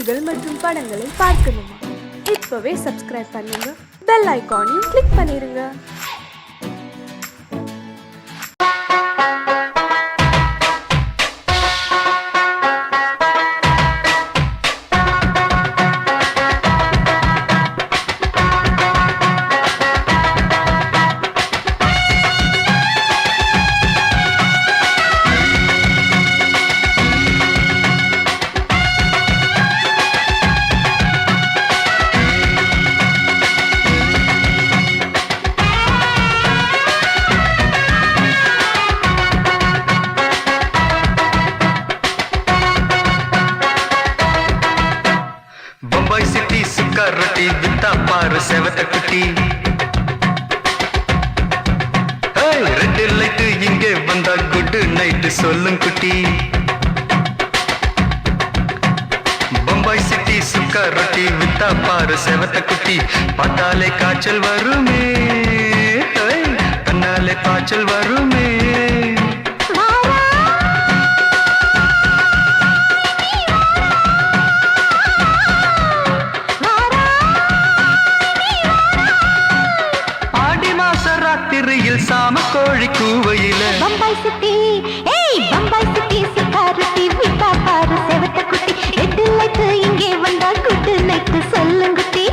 செய்திகள் மற்றும் படங்களை பார்க்கணுமா? இப்பவே சப்ஸ்கிரைப் பண்ணுங்க, பெல் ஐகானையும் கிளிக் பண்ணிருங்க. बम्बई सिटी सुक्का रोटी बिता पार सेवत कुटी रेड लाइट इंगे वंदा गुड नाइट सोलुं कुटी बम्बई सिटी सुक्का रोटी बिता पार सेवत कुटी पटाले काचल वरुमे कन्नाले काचल वरुमे சாம கோழி கூவையில பம்பாய் சிட்டி பம்பாய் சிட்டி சிக்காரத்தி விட்டா பாரு செவத்த குட்டி ரெட் லைட் இங்கே வந்தா குட் நைட் சொல்லுங்குட்டி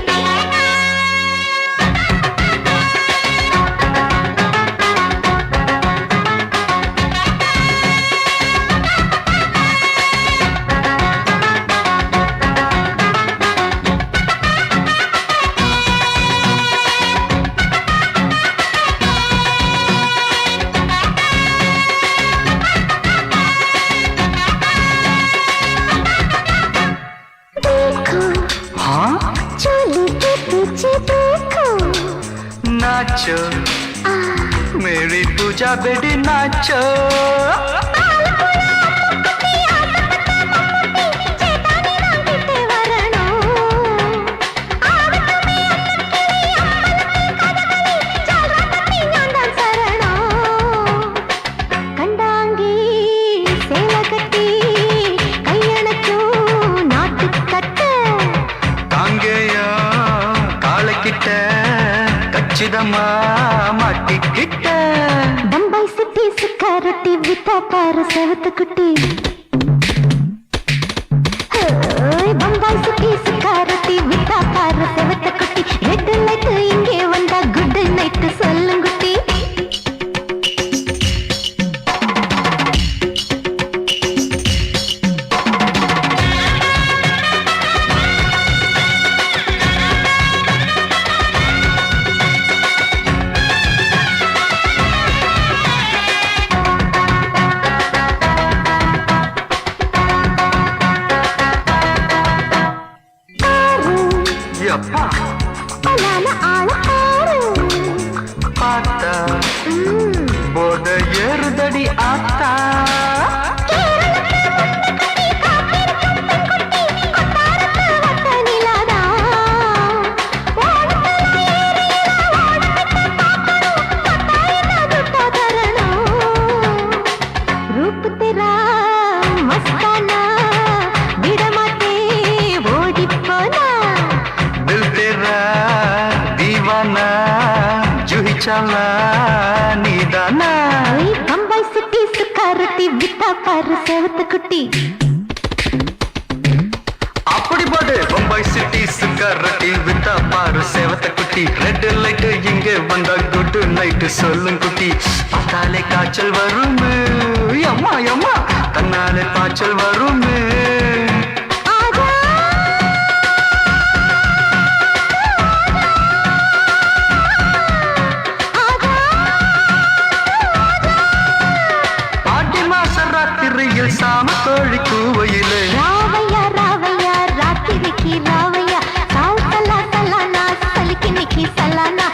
नाचो मेरी पूजा बेटी नाचो बम्बई सिटी सिक्योरिटी विता पार सेवत कुटी बम्बई सिटी सिक्योरिटी विता पार सेवत कुटी रेड लाइट इंगे वंदा गुड नाइट सोलुंगुटी बोर्ड एरुदड़ी आता रूप तेरा मस्ताना बिड़माते ओडी पोना दिल तेरा दीवाना जूही चला नीदाना बम्बई सिटी सिक्योरिटी विता पार सेवत कुटी அப்படி போடு பம்பாய் சிட்டி சிக்காரட்டி வித்தா பாரு சேவத்த குட்டி ரெட் லைட் இங்கே வந்தா குட் நைட் சொல்லும் குட்டி பார்த்தாலே காய்ச்சல் வருமே அம்மா அம்மா தன்னாலே பாய்ச்சல் வருமே ஆடி மாச ராத்திரியில் சாம கோழி கூவையிலே ராவையா ராவையா ராத்திரிக்கு ராவையா சால் சலா சலானா சலிக்கு நிக்கி சலானா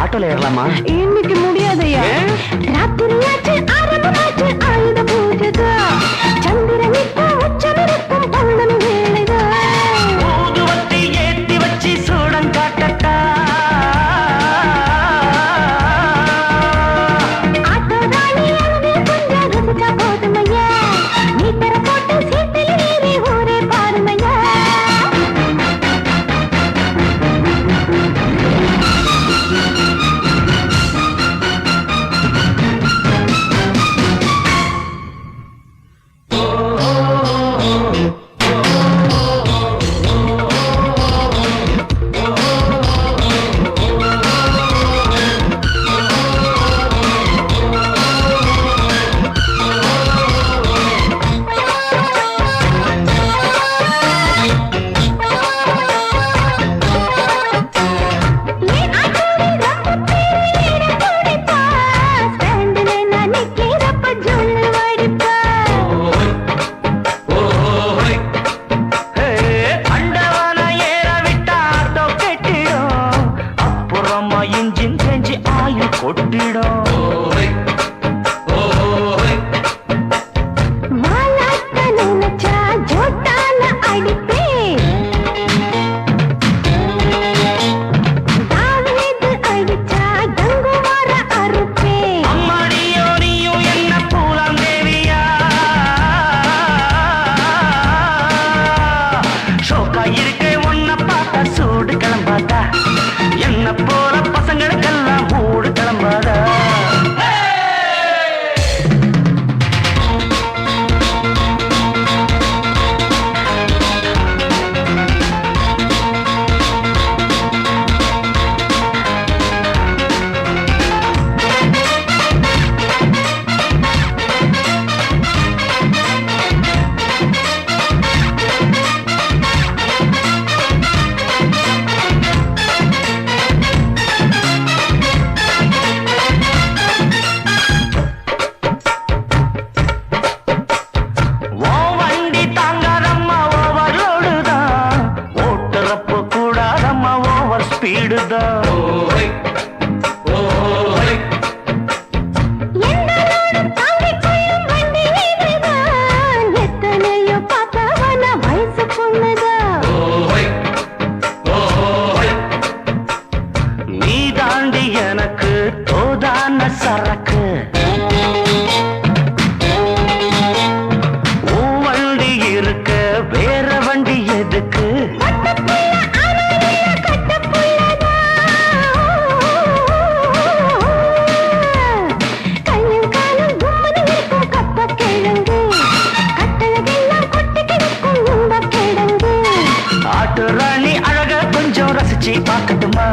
ஆட்டோல ஏறலாமா? இன்னைக்கு முடியாதையா? ராத்திரியாச்சு ஆரம்பமாச்சு ஆயுத பூஜைதா. சந்திரன் இப்ப உச்சமிருக்கும் பௌர்ணமி வேளைதா. ஊதுவத்தி ஏத்தி வச்சு சூடம் காட்டட்டா. ஆட்டோ ராணி அங்கே கொஞ்சம் ருசிச்சா போதுமையா. நீ தர போட்டு சீட்டில் ஏறி ஊரே பாருமையா. பார்க்கட்டுமா?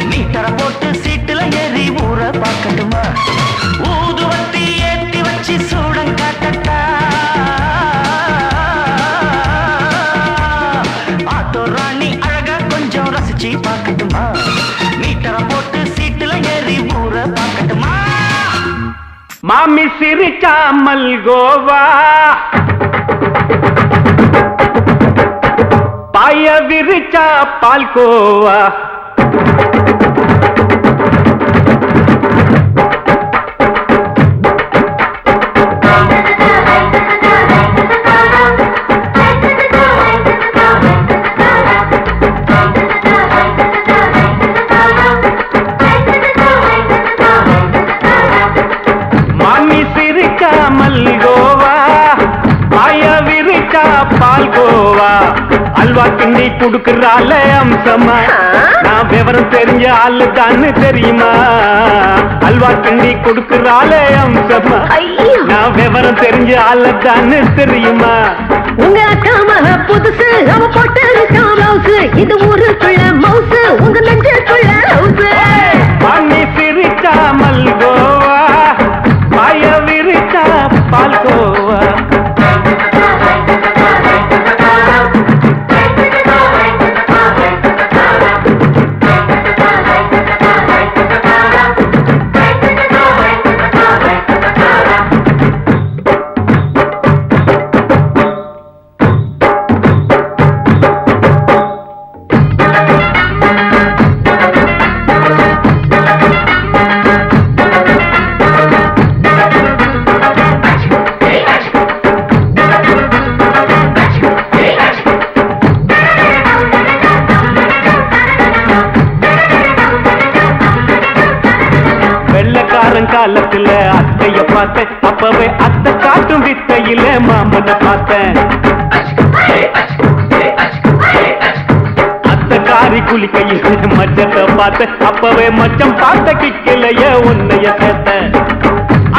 மீட்டர போட்டு சீட்டுல ஏறி ஊற பார்க்கட்டுமா? ஊதுவத்தி ஏத்தி வச்சு சூடம் காட்டட்டா. ஆட்டோ ராணி அழகா கொஞ்சம் ரசிச்சு பார்க்கட்டுமா? மீட்டர போட்டு சீட்டுல ஏறி ஊற பார்க்கட்டுமா? மாமி சிரிச்சா மல்கோவா, பாய விரிச்சா பால்கோவா, மாமி சிரிச்சா மல்கோவா, பாய விரிச்சா பால்கோவா, அல்வா கிண்டி குடுக்கறால அம்சமா, நான் விவரம் தெரிஞ்ச ஆளு தான்னு தெரியுமா? அல்வா கிண்டி குடுக்கறால அம்சமா, நான் விவரம் தெரிஞ்ச ஆளு தான்னு தெரியுமா? உங்க அக்கா மக புதுசு, அவ போட்டு பிளவுஸ், இது ஊருக்குள்ள மவுசு, உங்க நெஞ்சுக்குள்ள ஹவுஸ். பண்ணி சிரிச்சா மல்கோவா, பாய விரிச்சா பால்கோவா. காலத்துல அத்தைய பார்த்தேன், அப்பவே அத்தை காட்டும் வித்தையில மாமனை பார்த்தேன். அத்தைக்காரி குளிக்கையில் மச்சத்தை பார்த்தேன், அப்பவே மச்சம் பார்த்த கிக்கலைய உன்னைய சேர்த்தேன்.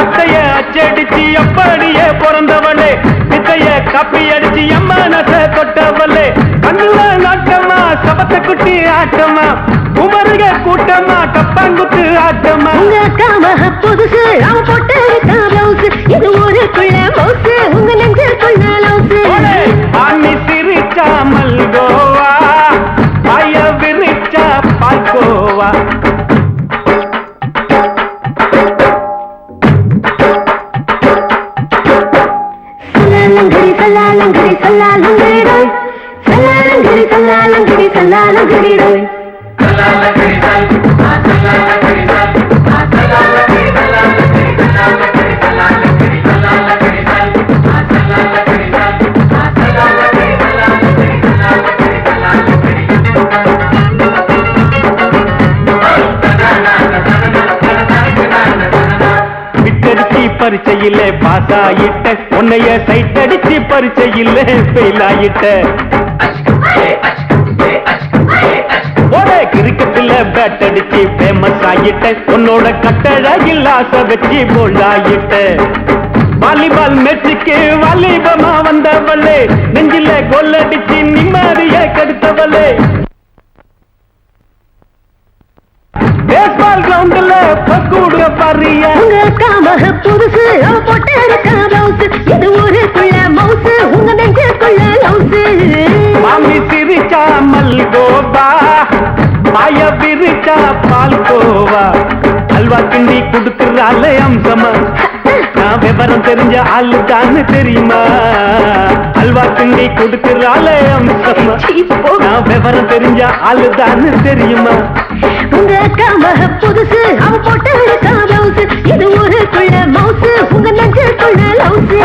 அத்தைய அச்சடிச்சு அப்படியே பிறந்தவளே, வித்தைய காப்பி அடிச்சு எம்மனச தொட்டவளே. கண்ணுல நாட்டமா சபத்த குட்டி ஆட்டமா, உமருக கூட்டமா கப்பாங்குத்து ஆட்டமா. உங்க அக்காம புதுசு அவன் போட்டு பிளவுஸ், இது ஊருக்குள்ள மவுசு உங்க நெஞ்சுக்குள்ள லவுசு. ஆணி சிரிச்சா மல்கோவா, பாய விரிச்சா பால்கோவா. சல்லாலங்கடி சல்லாலங்கடி சல்லாலங்கடி ரோய், சல்லாலங்கடி சல்லாலங்கடி சல்லாலங்கடி ரோய். விட்டடிச்சு பரிச்சையில பாஸ் ஆயிட்ட, உன்னைய சைட் அடிச்சு பரிச்சையில ஃபெயில் ஆயிட்ட. ஒரே கிரிக்கெட்ல பேட் அடிச்சு ஃபேமஸ் ஆயிட்ட, உன்னோட கட்டழகில் ஆசை வச்சு போல்ட் ஆயிட்ட. வாலிபால் மேட்சுக்கு வாலிபமா வந்தவளே, நெஞ்சில கோல் அடிச்சு நிம்மதிய கெடுத்தவளே. பேஸ்பால் கிரவுண்ட்ல பக்கூட பாரியா. உங்க அக்காம புதுசு அவன் போட்டு பிளவுஸ், இது ஊருக்குள்ள மவுசு உங்க நெஞ்சுக்குள்ள லவுசு. மாமி சிரிச்சா மல்கோவா, பாய விரிச்சா பால்கோவா. அல்வா கிண்டி குடுக்கறால அம்சமா, நான் விவரம் தெரிஞ்ச ஆளு தானு தெரியுமா. அல்வா கிண்டி குடுக்கறால அம்சமா, நான் விவரம் தெரிஞ்ச ஆளு தானு தெரியுமா. உங்க அக்காம புதுசு அவன் போட்டு பிளவுஸ், இது ஊருக்குள்ள மவுசு உங்க நெஞ்சுக்குள்ள லவுசு.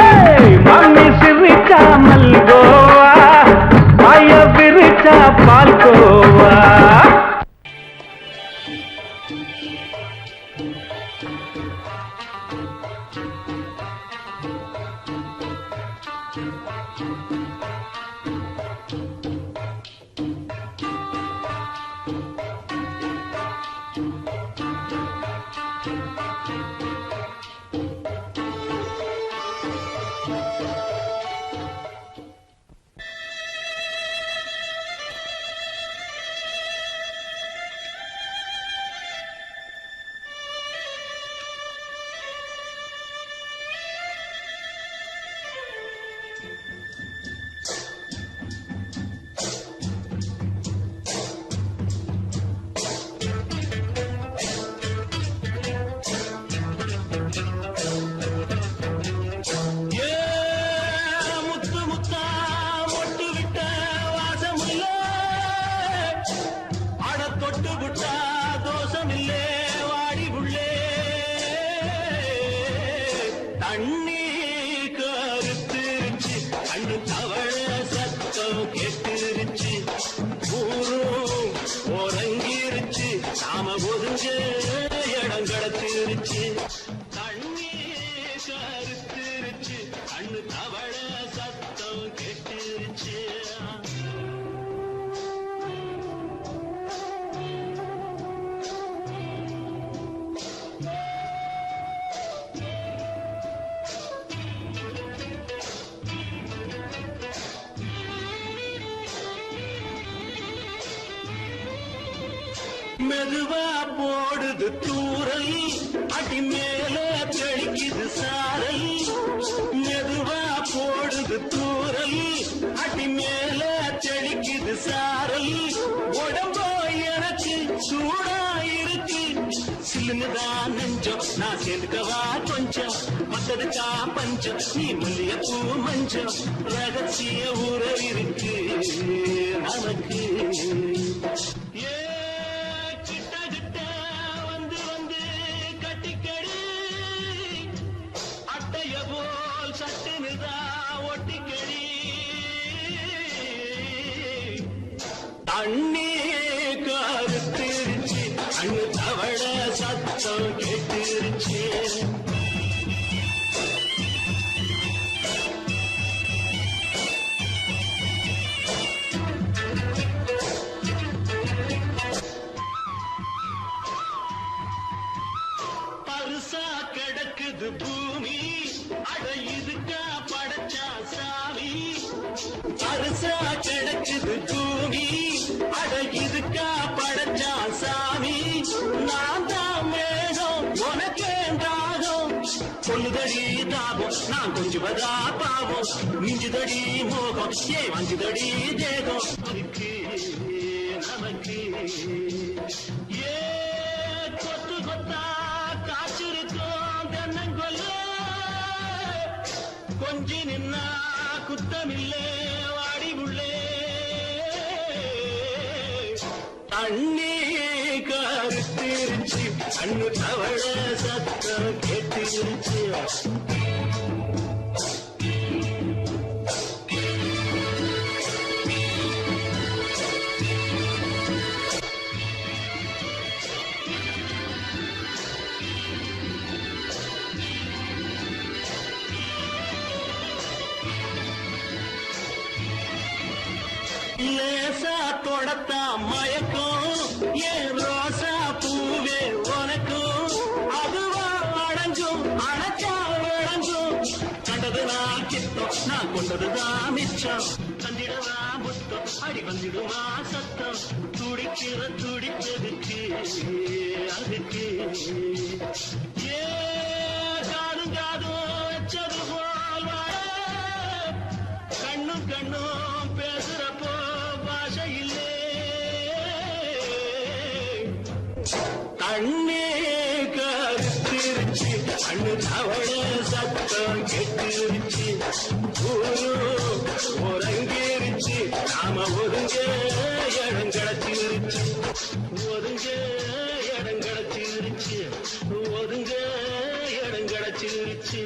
மாமி சிரிச்சா மல்கோவா, பாய விரிச்சா பால்கோவா. மெதுவா போடுது தூரல், அடி மேல தெளிக்குது சாரல். மெதுவா போடுது தூரல், அடி மேல தெளிக்குது சாரல். உடம்போ எனக்கு சூடா இருக்கு, சில்லுதான் நெஞ்சம் நான் சேர்ந்துக்கவா கொஞ்சம். மத்ததுக்கா பஞ்சம் நீ மல்லிய பூ மஞ்சம், ரகசிய உறவு இருக்கு நமக்கு. தண்ணி கருத்திருச்சு, அண்ணு தவள சத்தம் கேட்டுருச்சு. கிடக்குது பூமி அட இதுக்கா படைச்சா சாமி அரிசா கிடக்குது பூமி அட இதுக்கா படைச்சா சாமி நான் தான் மேகம் உனக்கேண்டாகும் சொல்லுதடி தாபம் நான் கொஞ்சுவதா பாவம் மிஞ்சுதடி மோகம் ஏ வஞ்சுதடி தேகம் அதுக்கு நமக்கு ஏ கொத்து கொத்தா காய்ச்சிருக்கோம் தென்னங்கொல்ல கொஞ்சி நின்னா குத்தமில்லே வாடி உள்ளே தண்ணி கருத்திருச்சு கண்ணு தவழ சத்தம் கேட்டிருச்சு லேசா தொடத்தா மயக்கும் ஏன் ரோசா பூவே உனக்கும் அதுவா அடைஞ்சும் அணைச்சா விளங்கும் கண்டது நான் கித்தம் நான் கொண்டதுதான் மிச்சம் தந்திடவா முத்தம் அடி வந்திடுமா சத்தம் துடிக்கிற துடிப்பதுக்கு அதுக்கு ஏ காதும் காதும் வச்சது போல் வாழ கண்ணும் கண்ணும் பேசுறப்போ பாஷை இல்லே தண்ணே கருத்திருச்சு கண்ணு தவள சத்தம் கெட்டிருச்சு ஊரு உறங்கிருச்சு நாம ஒதுங்க இடம் கிடைச்சிருச்சு ஒதுங்க இடம் கிடைச்சிருச்சு ஒதுங்க இடம் கிடைச்சிருச்சு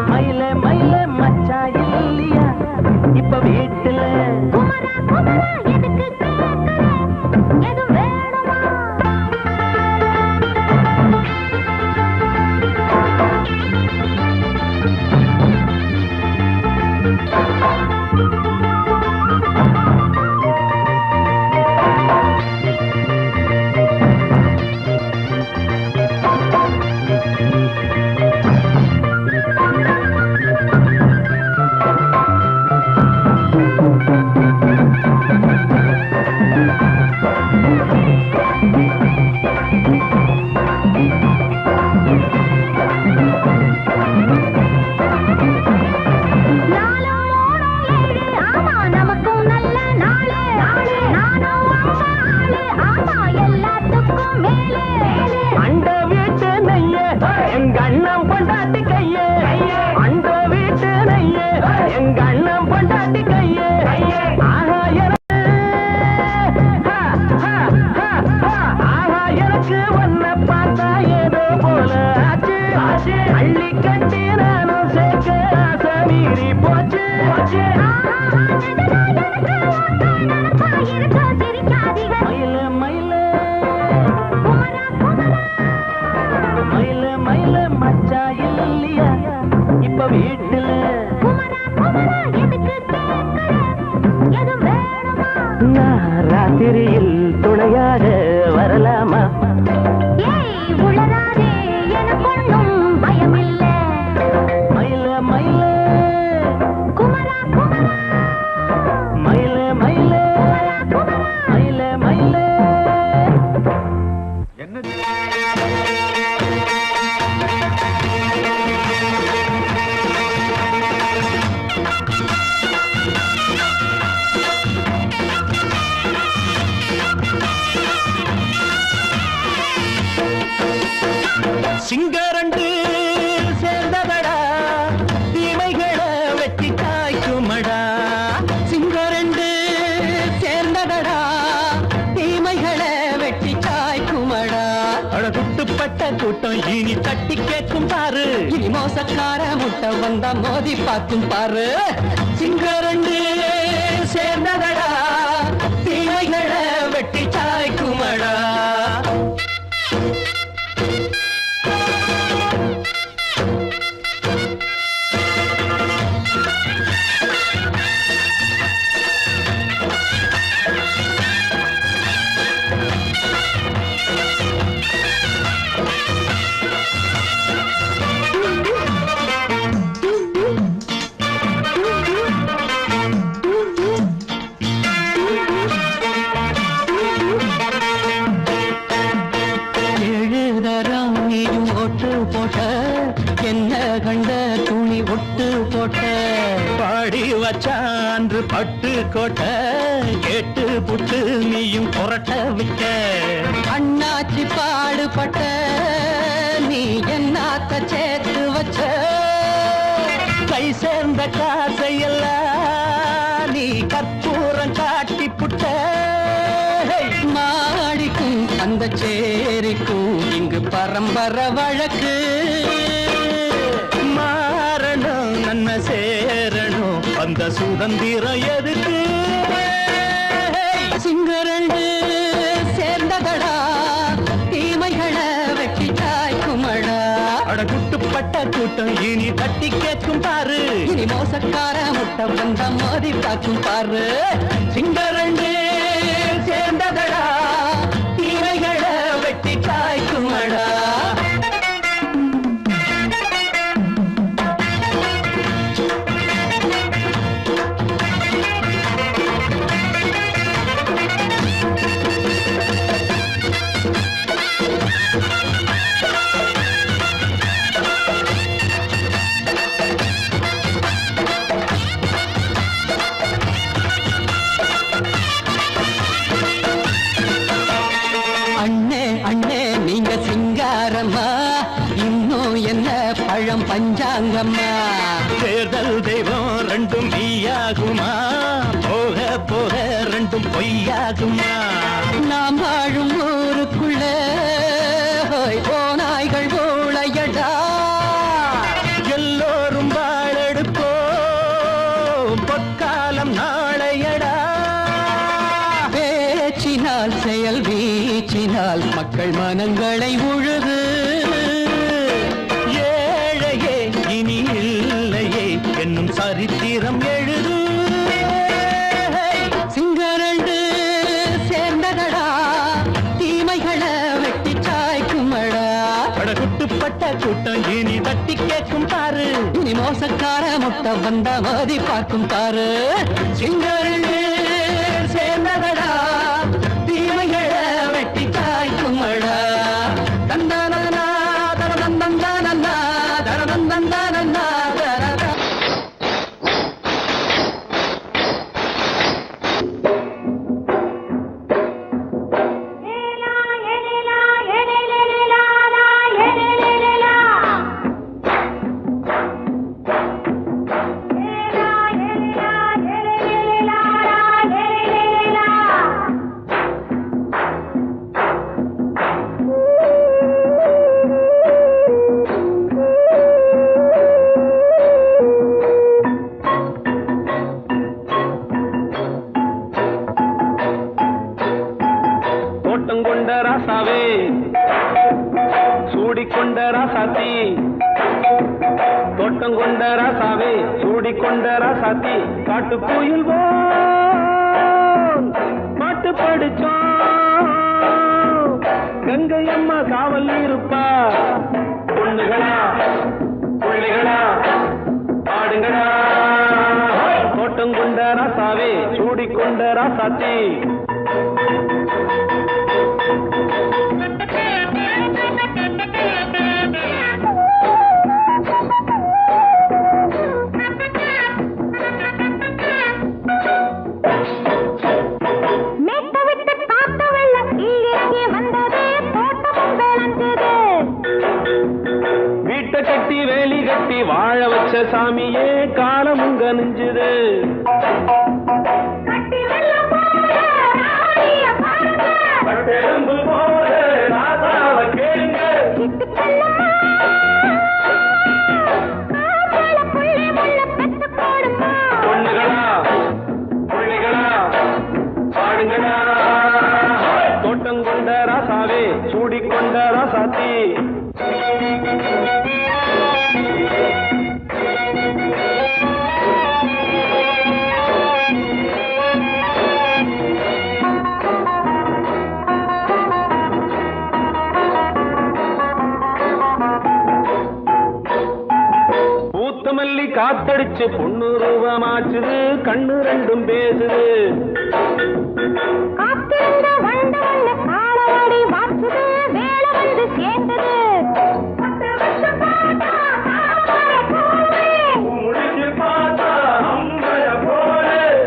மயிலே மயிலே மச்சாய் போல ஆச்சு அள்ளி கட்டி நானும் சேர்க்க ஆசை மீறி போச்சு மயில மயில மயில மயில மச்சா இல்லையா இப்ப வீட்டுல நான் ராத்திரியில் துணையாக வரலாமா மயில மயில மயில மயில மயில மயில சிங்கரண்டு சேர்ந்ததடா தீமைகளை வெட்டி காய்க்குமடா சிங்கரண்டு சேர்ந்ததடா தீமைகளை வெட்டி காய்க்குமடா அழகுட்டுப்பட்ட கூட்டம் இனி தட்டி கேட்கும் பாரு இனி மோசக்கார முட்டை வந்தா மோதி பார்க்கும் பாரு சிங்கரண்டு சேர்ந்ததடா தீமைகளை வெட்டி காய்க்குமடா பாடி வச்சான்று பட்டு கோட்டை கேட்டு புட்டு நீயும் புரட்ட விட்ட அண்ணாச்சி பாடுபட்ட நீ என்னாத்த சேர்த்து வச்ச கை சேர்ந்த காசையெல்லாம் நீ கற்பூரம் காட்டி புட்ட மாடிக்கும் அந்த சேரிக்கும் இங்கு பரம்பரை வழக்கு மாறணும் நன்மை சேரணும் அந்த சுதந்திரம் எதுக்கு சிங்கரண்டு சேர்ந்ததடா தீமைகளை வெட்டி காய்க்குமடா அடகுட்டுப்பட்ட கூட்டம் இனி தட்டி கேட்கும் பாரு இனி மோசக்கார முட்டை வந்த மோதி பார்க்கும் பாரு சிங்கரண்டு சேர்ந்ததடா தீமைகளை வெட்டி காய்க்குமடா பஞ்சாங்கம்மா தேர்தல் தெய்வம் ரெண்டும் மெய்யாகுமா போக போக ரெண்டும் பொய்யாகுமா நாம் வாழும் ஊருக்குள்ள போனாய்கள் ஊழையடா எல்லோரும் வாழெடுப்போம் பொற்காலம் நாளையடா பேச்சினால் செயல் வீச்சினால் மக்கள் மனங்களை உழுது என்னும் சரித்திரம் எழுது சிங்கரண்டு சேர்ந்ததடா தீமைகளை வெட்டி சாய்க்குமடா படகுட்டுப்பட்ட கூட்டம் இனி தட்டி கேட்கும் பாரு இனி மோசக்கார முட்டை வந்த மோதி பார்க்கும் பாரு சிங்கரண்டு சேர்ந்ததடா தீமைகளை வெட்டி சாய்க்குமடா தந்தானா தரதந்தந்தானா தரதந்தந்தானா la ராசாத்தி தோட்டம் கொண்ட ராசாவே சூடிக்கொண்ட ராசாத்தி காட்டு கோயில் பாட்டு படிச்சோம் கங்கை அம்மா காவல் இருப்பா பொண்ணுகளா பிள்ளைகளா ஆடுங்களா தோட்டம் கொண்ட ராசாவே சூடிக்கொண்ட ராசாத்தி கட்டி வேலி கட்டி வாழ வச்ச சாமியே காலமுங்க நெஞ்சுது பொண்ணுகளா பிள்ளைகளா பாடுங்களா தோட்டம் கொண்ட ராசாவே சூடிக்கொண்ட ராசாத்தி பூத்தமல்லி காத்தடிச்சு பொண்ணு ரூபமாச்சுது கண்ணு ரெண்டும் பேசுது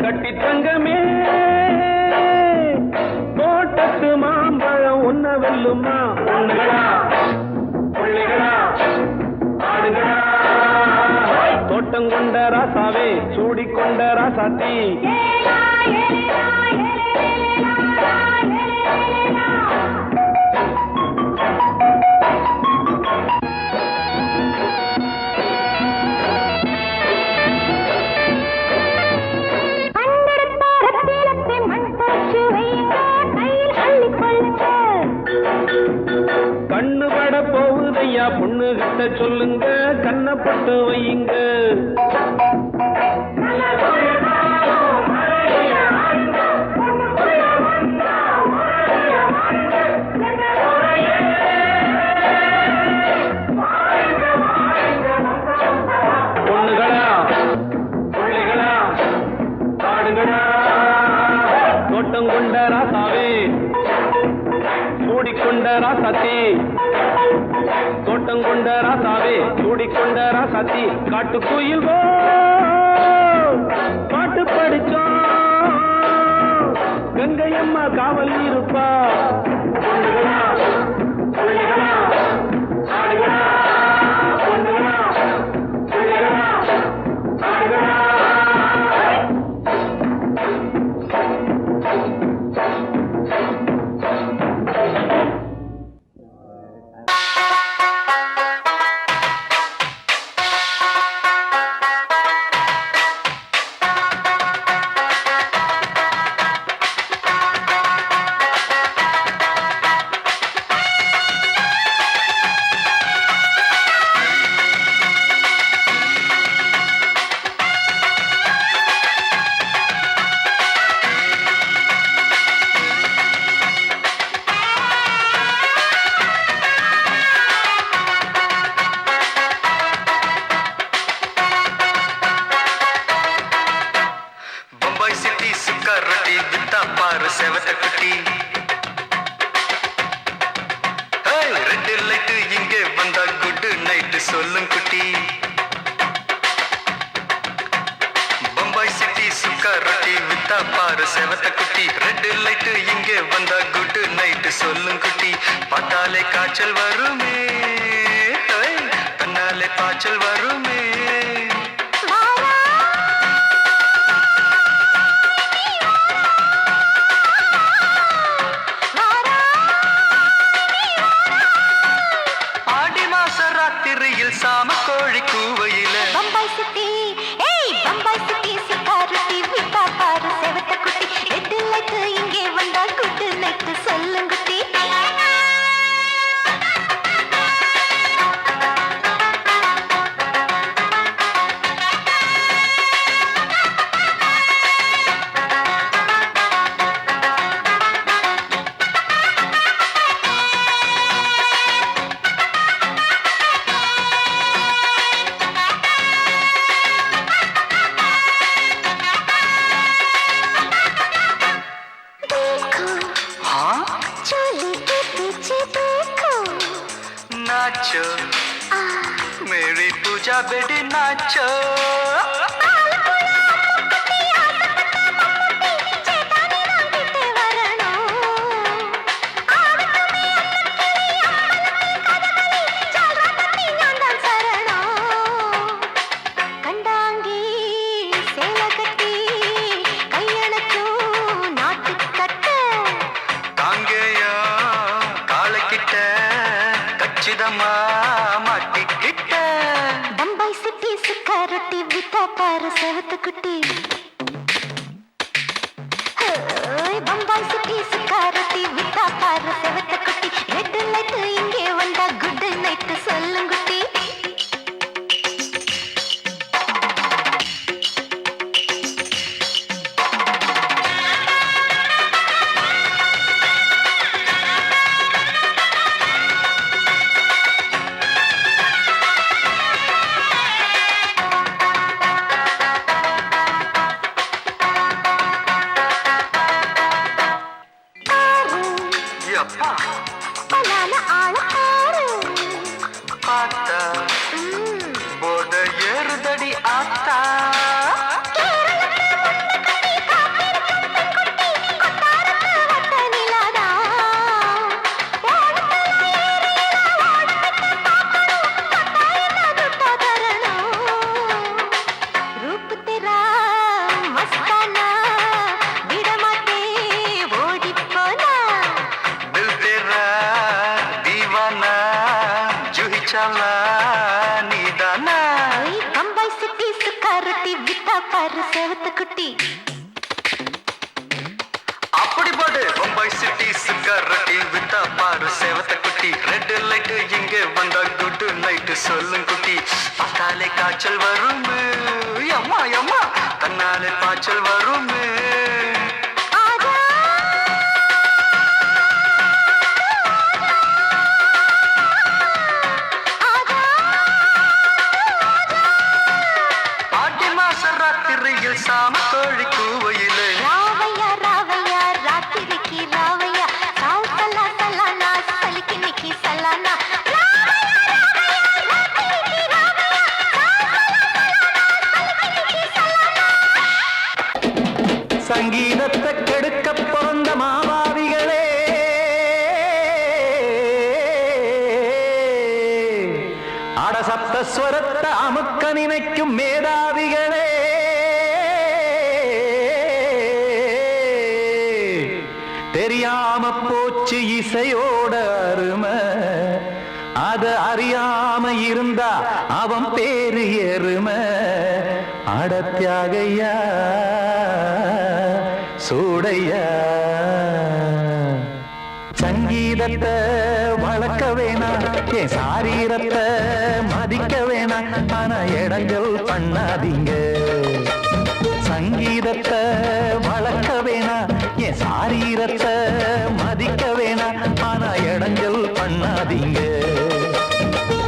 கட்டி தங்கமே தோட்டத்து மாம்பழம் உன்ன வெல்லுமா பொண்ணுகளா பிள்ளைகளா ஆடுகளா தோட்டம் கொண்ட ராசாவே சூடிக்கொண்ட ராசாத்தி கண்ணு பட போகுதையா பொண்ணு கிட்ட சொல்லுங்க கண்ணப்பட்டு வையுங்க பொண்ணுகளா பிள்ளைகளா பாடுங்களா தோட்டம் கொண்ட ராசாவே சூடிக்கொண்ட ராசாத்தி தோட்டம் கொண்ட ராசாவே சூடிக்கொண்ட ராசாத்தி காட்டு கோயில் பாட்டு படிச்சோம் கங்கை அம்மா காவல் இருப்பா பொண்ணுகளா பிள்ளைகளா ஆடுகளா பொண்ணுகளா பிள்ளைகளா ஆடுகளா செவத்த குட்டி ரெண்டு லைட்டு இங்கே வந்தா குட் நைட்டு சொல்லும் குட்டி பம்பாய் சிட்டி சுக்கா ரொட்டி வித்தா பாரு செவத்த குட்டி ரெண்டு லைட்டு இங்கே வந்தா குட் நைட்டு சொல்லும் குட்டி பார்த்தாலே காய்ச்சல் வருமே தன்னாலே பாய்ச்சல் வருமே சாம கோழி கூவையில பம்பாய் சிட்டி பம்பாய் சிட்டி சுக்கா ரொட்டி வித்தா பாரு செவத்த குட்டி ரெட்டு லைட்டு இங்கே வந்தா குட் நைட்டு சொல்லுங்குட்டி பூஜா பெடி நாச்சோ காங்கேயா காலக்கிட்ட கச்சிதமா மாட்டிக்கிட்ட பம்பாய் சிட்டி சுக்காரொட்டி வித்தா பாரு செவத்து குட்டி பம்பாய் சிட்டி சுக்காரொட்டி வித்தா பாரு செவத்து குட்டி ரெட் லைட் இங்கே வந்தா குட் நைட் சொல்லுங்குட்டி அப்பா பலான ஆள ஆறு பார்த்தா போத ஏறுதடி ஆத்தா பம்பாய் சிட்டி சுக்காரொட்டி வித்தா பாரு செவத்து குட்டி அப்படி போடு பம்பாய் சிட்டி சுக்காரொட்டி வித்தா பாரு சேவத்த குட்டி ரெட் லைட் இங்க வந்தா குட் நைட் சொல்லும் குட்டி பார்த்தாலே காய்ச்சல் வரும் அம்மா அம்மா தன்னாலே பாய்ச்சல் வரும் சாம கோழி கூவையிலே ராவையா ராவையா ராத்திரிக்கு ராவையா சாவு சல்லா சல்லானா சலிக்கு நிக்கி சல்லானா சங்கீதத்தை கெடுக்க பிறந்த மாவாதிகளே அடசப்த ஸ்வரத்தை அமுக்க நினைக்கும் மேதாவிகளே தெரியாம போச்சு இசையோட அருமை அத அறியாம இருந்தா அவன் பேரு எருமை அடத்தியாகையா சூடையா சங்கீதத்தை வளர்க்க வேணாம் என் சாரீரத்தை மதிக்க வேணாம் ஆனா இடங்கள் பண்ணாதீங்க சங்கீதத்தை வளர்க்க வேணாம் என் சாரீரத்தை மதிக்க வேணாம் ஆனா இடங்கள் பண்ணாதீங்க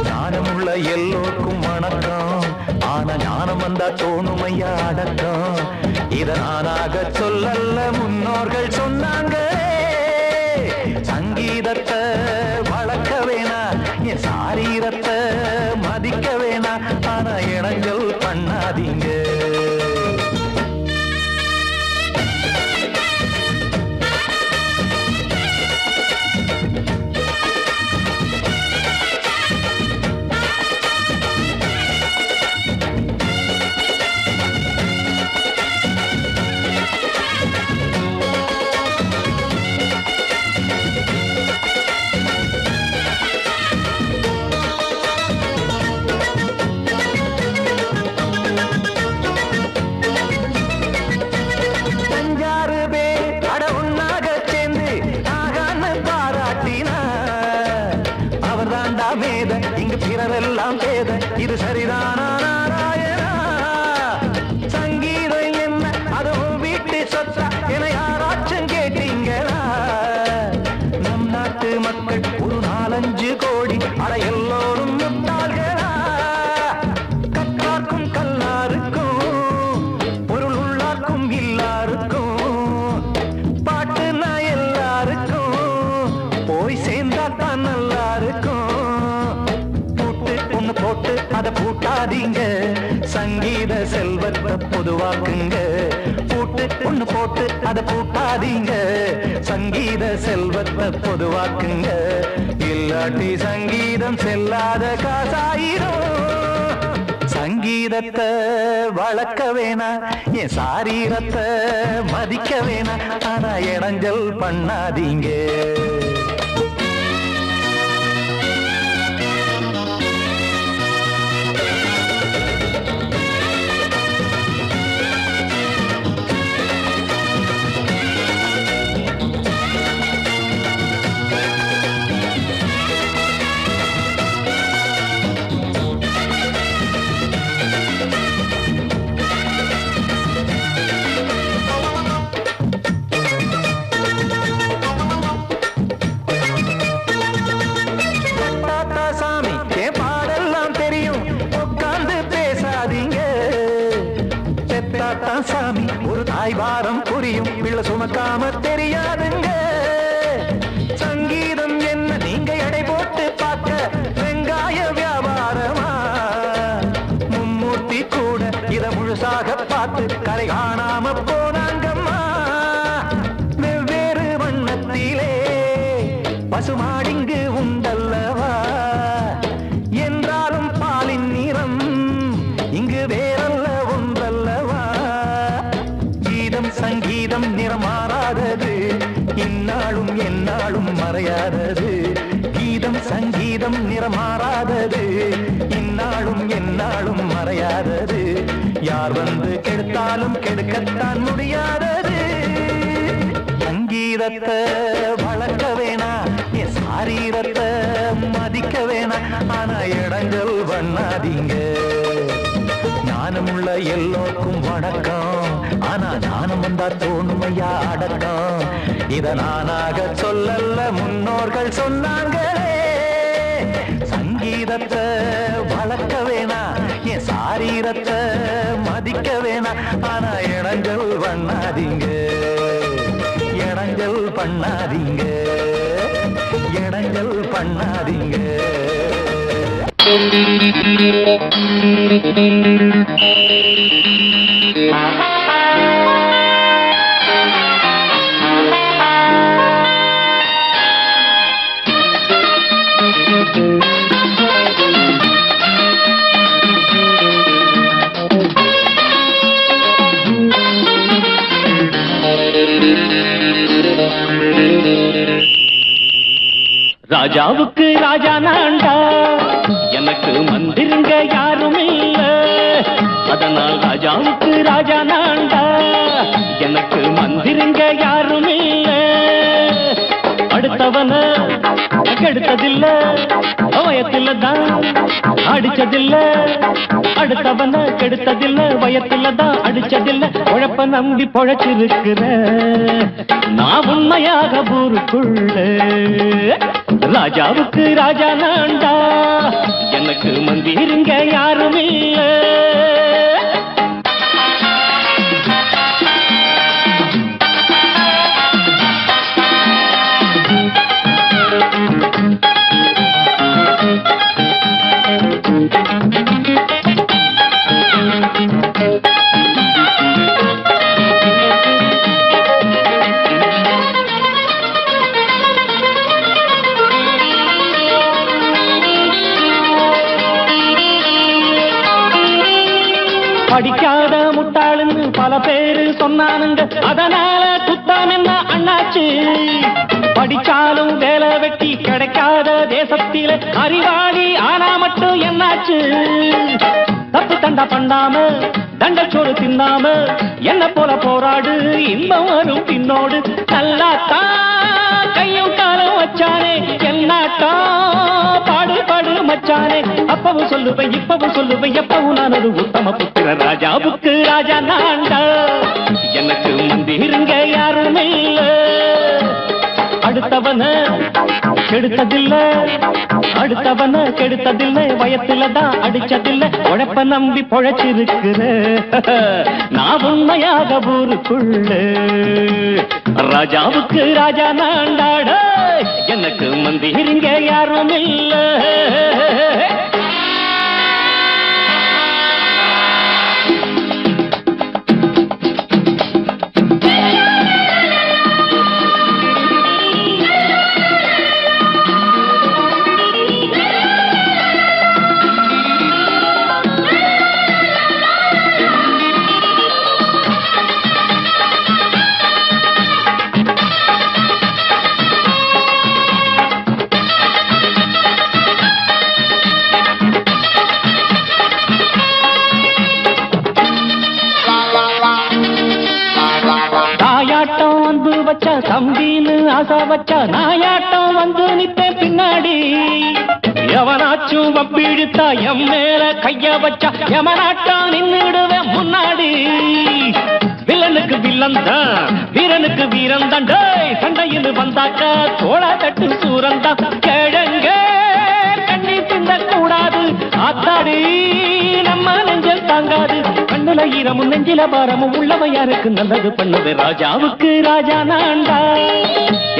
ஞானமுள்ள எல்லோருக்கும் வணக்கம் ஆனா ஞானம் வந்தா தோணுமையா அடக்கம் இத நானாக சொல்லல்ல முன்னோர்கள் சொன்னாங்க சங்கீதத்தை வளர்க்க வேணாம் என் சாரீரத்தை மதிக்க வேணாம் ஆனா இடங்கள் பண்ணாதீங்க இங்கு பிறரெல்லாம் பேத இது சரிதானா நாராயணா சங்கீதம் என்ன அதுவும் வீட்டு சொத்தா என யாராச்சும் கேட்டீங்களா நம் நாட்டு மக்கள் ஒரு 4-5 கோடி அட எல்லோரும் முட்டாள்களா கற்றார்க்கும் கல்லாருக்கும் பொருள் உள்ளார்க்கும் இல்லாருக்கும் பாட்டுனா எல்லாருக்கும் போய் சேர்ந்தா தான் நல்லா இருக்கும் போட்டு அதை பூட்டாதீங்க சங்கீத செல்வத்தை பொதுவாக்குங்க பூட்டு ஒண்ணு போட்டு அதை பூட்டாதீங்க சங்கீத செல்வத்தை பொதுவாக்குங்க இல்லாட்டி சங்கீதம் செல்லாத காசாயிரும் சங்கீதத்தை வளர்க்க வேணா என் சாரீரத்தை மதிக்க வேணா ஆனா இடைஞ்சல் பண்ணாதீங்க சாமி ஒரு தாய் வாரம் புரியும் பிள்ளை சுமக்காம தெரியாதுங்க சங்கீதம் என்ன நீங்க எடை போட்டு பார்க்க வெங்காய வியாபாரமா மும்மூர்த்தி கூட இத முழுசாக பார்த்து கரை காணாம போனாங்கம்மா வெவ்வேறு வண்ணத்திலே பசுமாடிங்கு உண்டல்லவா என்றாலும் பாலின் நிறம் இங்கு வேறல்ல ஒன்றல்லவா சங்கீதம் நிறமாறாதது இந்நாளும் எந்நாளும் மறையாதது கீதம் சங்கீதம் நிறமாறாதது இந்நாளும் எந்நாளும் மறையாதது யார் வந்து கெடுத்தாலும் கெடுக்கத்தான் முடியாதது சங்கீதத்தை வளர்க்க வேணா என் சாரீரத்தை மதிக்க வேணா ஆனா இடைஞ்சல் பண்ணாதீங்க ஞானமுள்ள எல்லோருக்கும் வணக்கம் ஆனா ஞானம் வந்தா தோணுமையா அடக்கம் இத நானாக சொல்லல முன்னோர்கள் சொன்னாங்களே சங்கீதத்தை வளர்க்க வேணா என் சாரீரத்தை மதிக்க வேணா ஆனா இடைஞ்சல் பண்ணாதீங்க இடைஞ்சல் பண்ணாதீங்க இடைஞ்சல் பண்ணாதீங்க ராஜாவுக்கு ராஜா நான்டா எனக்கு மந்திருங்க யாரும் இல்ல அதனால் ராஜாவுக்கு ராஜா நான்டா எனக்கு மந்திருங்க யாரும் இல்ல அடுத்தவன கெடுத்ததில்ல வயத்துல தான் அடிச்சதில்ல அடுத்தவன கெடுத்ததில்ல வயத்துல தான் அடிச்சதில்ல உழப்ப நம்பி பொழைச்சிருக்கிற நான் உண்மையாக ஊருக்குள்ள ராஜாவுக்கு ராஜா நான்டா எனக்கு மந்திருங்க யாரும் இல்ல படிக்காத முட்டாளுன்னு பல பேரு சொன்னானுங்க அதனால குத்தம் என்ன அண்ணாச்சு படிச்சாலும் வேலை வெட்டி கிடைக்காத தேசத்தில அறிவாளி ஆனா மட்டும் என்னாச்சு தப்பு தண்டா பண்ணாம தண்டச்சோறு தின்னாம என்ன போல போராடு இன்பம் வரும் பின்னோடு நல்லாத்தான் கையும் காலம் வச்சானே என்னாட்டா பாடு பாடு மச்சானே அப்பவும் சொல்லுவேன் இப்பவும் சொல்லுவேன் எப்பவும் நான் ஒரு உத்தம புத்திர ராஜாவுக்கு ராஜா நான்டா எனக்கு மந்திருங்க யாரும் இல்ல அடுத்தவன கெடுத்ததில்ல அடுத்தவன கெடுத்ததில்ல வயத்துல தான் அடிச்சதில்ல உழைப்ப நம்பி பொழைச்சிருக்கிற நான் உண்மையாக ஊருக்குள்ள ராஜாவுக்கு ராஜா நான்டாட எனக்கு மந்திருங்க யாரும் இல்ல ஆசை வச்சா நாயாட்டம் வந்து நிப்பேன் பின்னாடி. எவனாச்சும் வப்பிழுத்தா எம் மேல கைய வச்சா எவனாட்டம் நின்னுடுவேன் முன்னாடி. வில்லனுக்கு வில்லன் தான், வீரனுக்கு வீரன் தான். சண்டையில் வந்தாக்க தோள தட்டு சூரன் தான். கிழங்க கண்ணி திந்த கூடாது, ஆத்தாடி நம்ம நெஞ்சல் தாங்காது. கண்ணுல ஈரமும் நெஞ்சில பாரமும் உள்ளவன் யாருக்கு நல்லது பண்ணுது. ராஜாவுக்கு ராஜா நான்டா,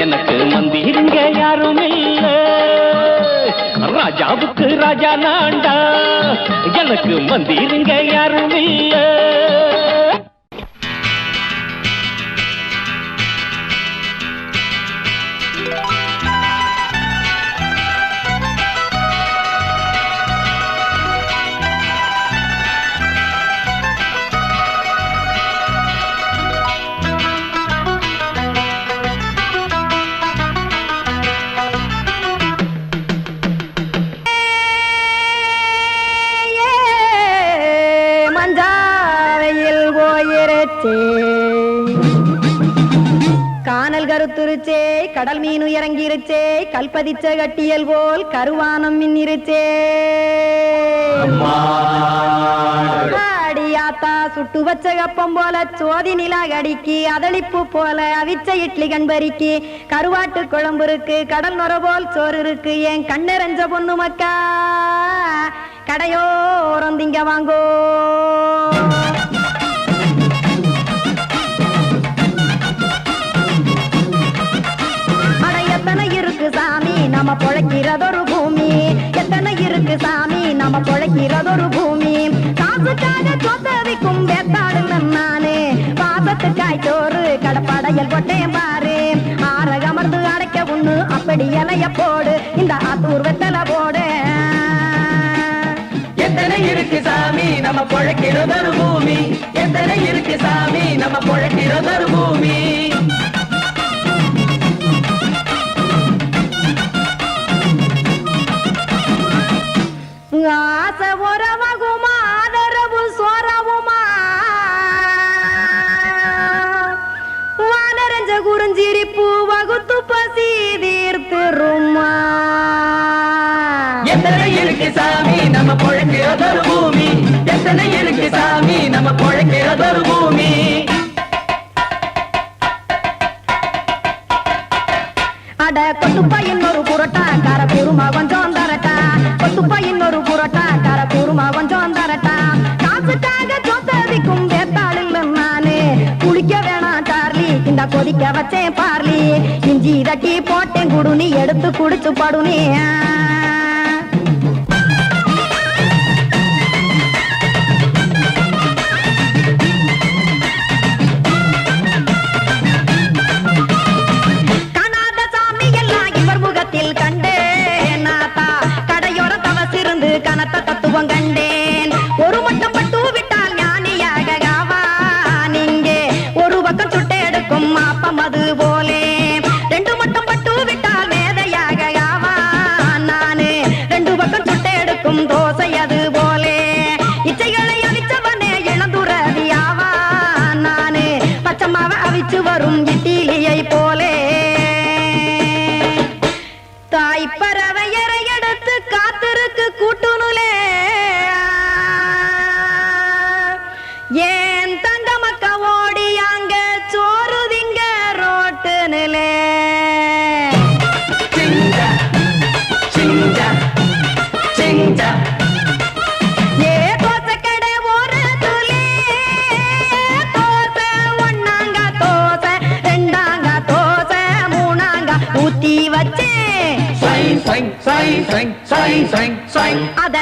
எனக்கு மந்திருங்க யாரும் இல்ல. ராஜாவுக்கு ராஜா நான்டா, எனக்கு மந்திருங்க யாரும் இல்ல. கானல் கருத்துருச்சே, கடல் மீன் இறங்கிருச்சே, கல்பதிச்ச கட்டியல் போல் கருவானம் மின்னிருச்சே. அடியாத்தா சுட்டு வச்ச கப்பம் போல சோதி நிலா கடிக்கு, அதளிப்பு போல அவிச்ச இட்லி கண்பறிக்கு, கருவாட்டு குழம்பு இருக்கு, கடல் நுர போல் சோறு இருக்கு. என் கண்ணெரஞ்ச பொண்ணு மக்கா கடையோரம் திங்க வாங்கோ. நம்ம பொழைக்கிறதொரு பூமி, எத்தனை இருக்கு சாமி நம்ம பொழைக்கிறதொரு பூமி. காசுக்காக சொத்தவிக்கும் வேத்தாடுங்க நானே, பாசத்துக்காய் சோறு கடப்படையல் போட்டேன் பாரு. ஆரகமர்ந்து அடைக்க ஒண்ணு அப்படி இலைய போடு, இந்த ஆத்தூர் வெத்தலை போடு. எத்தனை இருக்கு சாமி நம்ம பொழைக்கிறதொரு பூமி, எத்தனை இருக்கு சாமி நம்ம பொழைக்கிறதொரு பூமி. ஆசை உறவகுமா ஆதரவு சோறவுமா, வானரஞ்ச குறிஞ்சிரிப்பு வகுத்து பசி தீர்த்துருமா. எத்தனை இருக்கு சாமி நம்ம பொழைக்கிறதொரு பூமி, எத்தனை இருக்கு சாமி நம்ம பொழைக்கிறதொரு பூமி. அட கொத்துப்பா இன்னொரு புரோட்டா கார குருமா கொஞ்சம் தரட்டா, கொத்துப்பா இன்னொரு புரோட்டா கார குருமா கொஞ்சம் தரட்டா. காசுக்காக சொத்ததிக்கும் வேத்தாளில் நானே, குளிக்க வேணாம் சார்லி இந்த கொதிக்க வச்சேன் பார்லி. இஞ்சி தட்டி போட்டேன் குடுனி எடுத்து குடிச்சு படுனி. கனத்த தத்துவம் கண்டேன், ஒரு மட்டும் பட்டு விட்டால் ஞானியாக ஆவான் இங்கே. ஒரு பக்கம் சுட்டு எடுக்கும் மாப்பம் அது போலே, ரெண்டு மட்டும் பட்டு விட்டால் மேதையாக ஆவான் நானு. ரெண்டு பக்கம் சுட்டு எடுக்கும் தோசை அது போலே, இச்சைகளை அவிச்சவனே இளந்துறவி ஆவான் நானு. பச்சமாவ அவிச்சு வரும் இட்டிலியை போலே, தாய்ப்பறவை எடுத்து காத்திருக்கு கூட்டுனுலே. ஏன் தங்க மக்க ஓடி அங்க சோறுதிங்க ரோட்டு நிலே. ஏ தோசை கடை ஒரு துளி, தோசை ஒன்னாங்க தோசை, ரெண்டாங்க தோசை, மூணாங்க ஊத்தி வச்சே. அத